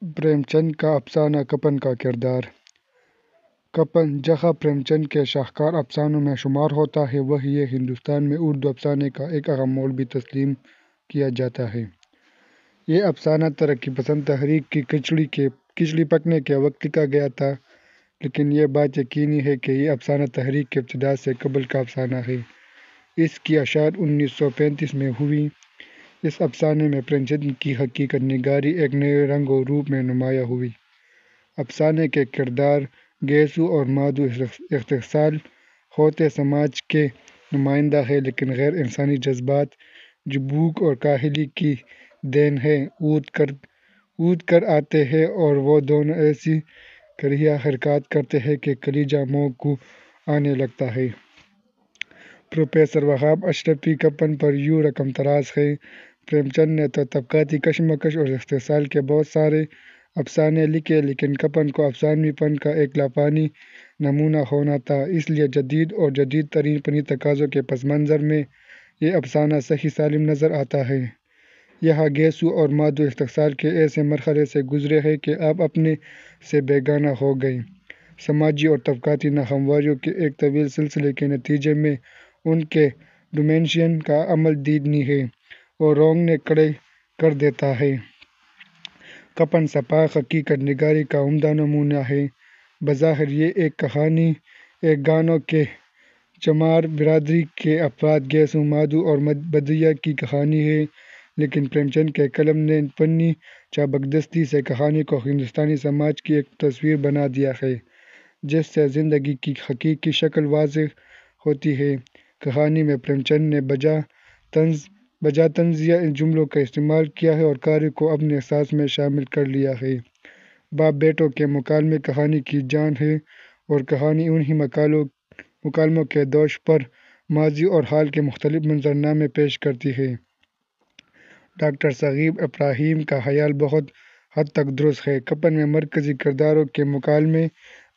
پریم چند کا افسانہ کپن کا کردار۔ کپن جہاں پریم چند کے شاہکار افسانوں میں شمار ہوتا ہے وہیں یہ ہندوستان میں اردو افسانے کا ایک اہم مول بھی تسلیم کیا جاتا ہے۔ یہ افسانہ ترقی پسند تحریک کی کچڑی پکنے کے وقت لکھا گیا تھا، لیکن یہ بات یقینی ہے کہ یہ افسانہ تحریک کی ابتدا سے قبل کا افسانہ ہے۔ اس کی اشاعت 1935 میں ہوئی۔ اس افسانے میں پریم چند کی حقیقت نگاری ایک نئے رنگ و روپ میں نمایاں ہوئی۔ افسانے کے کردار گیسو اور مادھو استحصال ہوتے سماج کے نمائندہ ہیں، لیکن غیر انسانی جذبات جو بھوک اور کاہلی کی دین ہے اود کر آتے ہیں اور وہ دونوں ایسی کریہ حرکات کرتے ہیں کہ کلیجہ منہ کو آنے لگتا ہے۔ پروفیسر وہاب اشرفی کپن پر یوں رقم طراز ہیں: پریم چند نے تو طبقاتی کشمکش اور استحصال کے بہت سارے افسانے لکھے، لیکن کپن کو افسانوی فن کا ایک لافانی نمونہ ہونا تھا۔ اس لیے جدید اور جدید ترین فنی تقاضوں کے پس منظر میں یہ افسانہ صحیح سالم نظر آتا ہے۔ یہاں گیسو اور مادھو استحصال کے ایسے مرحلے سے گزرے ہیں کہ آپ اپنے سے بیگانہ ہو گئے۔ سماجی اور طبقاتی ناہمواریوں کے ایک طویل سلسلے کے نتیجے میں ان کے ڈومینیشن کا عمل دیدنی ہے اور رونگنے کھڑے کر دیتا ہے۔ کپن سپاہ حقیقت نگاری کا عمدہ نمونہ ہے۔ بظاہر یہ ایک کہانی ایک گانوں کے چمار برادری کے افراد گیسو، مادھو اور بدھیا کی کہانی ہے، لیکن پریم چند کے قلم نے فنی چابکدستی سے کہانی کو ہندوستانی سماج کی ایک تصویر بنا دیا ہے، جس سے زندگی کی حقیقی شکل واضح ہوتی ہے۔ کہانی میں پریم چند نے بجا طنزیہ جملوں کا استعمال کیا ہے اور قاری کو اپنے احساس میں شامل کر لیا ہے۔ باپ بیٹوں کے مکالمے کہانی کی جان ہیں اور کہانی انہی مکالموں کے دوش پر ماضی اور حال کے مختلف منظرنامے پیش کرتی ہے۔ ڈاکٹر شکیب ابراہیم کا خیال بہت حد تک درست ہے۔ کپن میں مرکزی کرداروں کے مکالمے،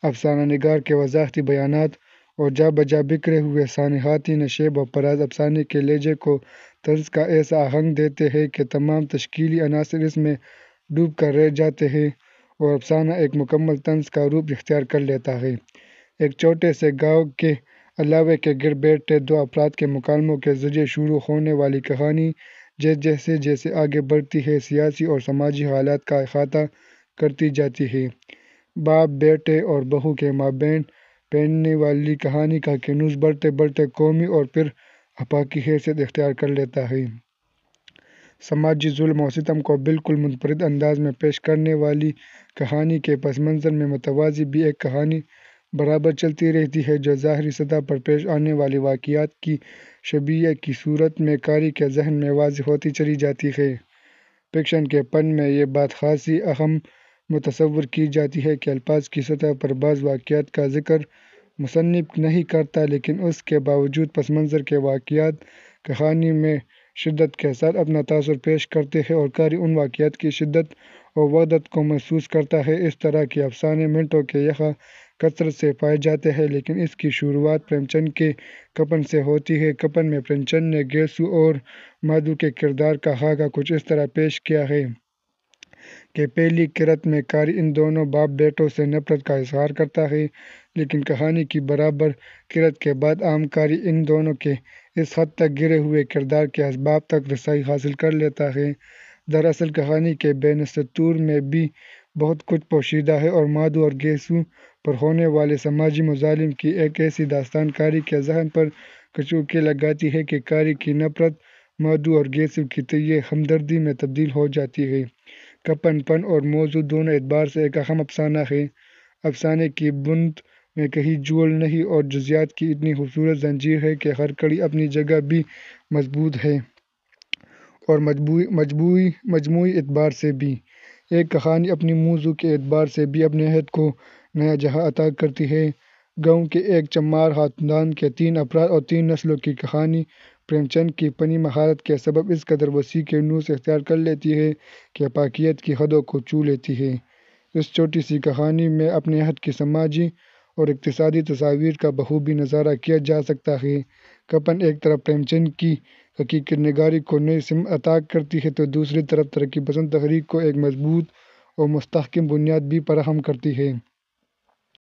افسانہ نگار کے وضاحتی بیانات اور جا بجا بکھرے ہوئے سانحاتی نشیب و فراز افسانے کے لہجے کو طنز کا ایسا آہنگ دیتے ہیں کہ تمام تشکیلی عناصر اس میں ڈوب کر رہ جاتے ہیں اور افسانہ ایک مکمل طنز کا روپ اختیار کر لیتا ہے۔ ایک چھوٹے سے گاؤں کے الاوے کے گرد بیٹھے دو افراد کے مکالموں کے ذریعے شروع ہونے والی کہانی جیسے آگے بڑھتی ہے سیاسی اور سماجی حالات کا احاطہ کرتی جاتی ہے۔ باپ بیٹے اور بہو کے مابین پھیلنے والی کہانی کا کنوز بڑھتے بڑھتے قومی اور پھر آفاقی حیثیت اختیار کر لیتا ہے۔ سماجی ظلم و ستم کو بالکل منفرد انداز میں پیش کرنے والی کہانی کے پس منظر میں متوازی بھی ایک کہانی برابر چلتی رہتی ہے، جو ظاہری سطح پر پیش آنے والے واقعات کی شبیہ کی صورت میں قاری کے ذہن میں واضح ہوتی چلی جاتی ہے۔ فکشن کے فن میں یہ بات خاصی اہم متصور کی جاتی ہے کہ الفاظ کی سطح پر بعض واقعات کا ذکر مصنف نہیں کرتا، لیکن اس کے باوجود پس منظر کے واقعات کہانی میں شدت کے ساتھ اپنا تاثر پیش کرتے ہیں اور قاری ان واقعات کی شدت و وحدت کو محسوس کرتا ہے۔ اس طرح کے افسانے منٹو کے یہاں کثرت سے پائے جاتے ہیں، لیکن اس کی شروعات پریم چند کے کپن سے ہوتی ہے۔ کپن میں پریم چند نے گیسو اور مادھو کے کردار کا خاکہ کچھ اس طرح پیش کیا ہے کہ پہلی قرۃ میں قاری ان دونوں باپ بیٹوں سے نفرت کا اظہار کرتا ہے، لیکن کہانی کی برابر قرۃ کے بعد عام قاری ان دونوں کے اس حد تک گرے ہوئے کردار کے اسباب تک رسائی حاصل کر لیتا ہے۔ دراصل کہانی کے بین السطور میں بھی بہت کچھ پوشیدہ ہے اور مادھو اور گیسو پر ہونے والے سماجی مظالم کی ایک ایسی داستان قاری کے ذہن پر کچوکے لگاتی ہے کہ قاری کی نفرت مادھو اور گیسو کے تئیں ہمدردی میں تبدیل ہو جاتی ہے۔ کپن فن اور موضوع دونوں اعتبار سے ایک اہم افسانہ ہے۔ افسانے کی بنیاد میں کہیں جول نہیں اور جزئیات کی اتنی خوبصورت زنجیر ہے کہ ہر کڑی اپنی جگہ بھی مضبوط ہے اور مجموعی اعتبار سے بھی۔ ایک کہانی اپنی موضوع کے اعتبار سے بھی اپنے عہد کو نیا جہاں عطا کرتی ہے۔ گاؤں کے ایک چمار خاندان کے 3 افراد اور 3 نسلوں کی کہانی پریم چند کی فنی مہارت کے سبب اس قدر وسیع کنوز اختیار کر لیتی ہے کہ آفاقیت کی حدوں کو چھو لیتی ہے۔ اس چھوٹی سی کہانی میں اپنے عہد کی سماجی اور اقتصادی تصاویر کا بخوبی نظارہ کیا جا سکتا ہے۔ کپن ایک طرف پریم چند کی حقیقت نگاری کو نئی سمت عطا کرتی ہے تو دوسری طرف ترقی پسند تحریک کو ایک مضبوط اور مستحکم بنیاد بھی فراہم کرتی ہے۔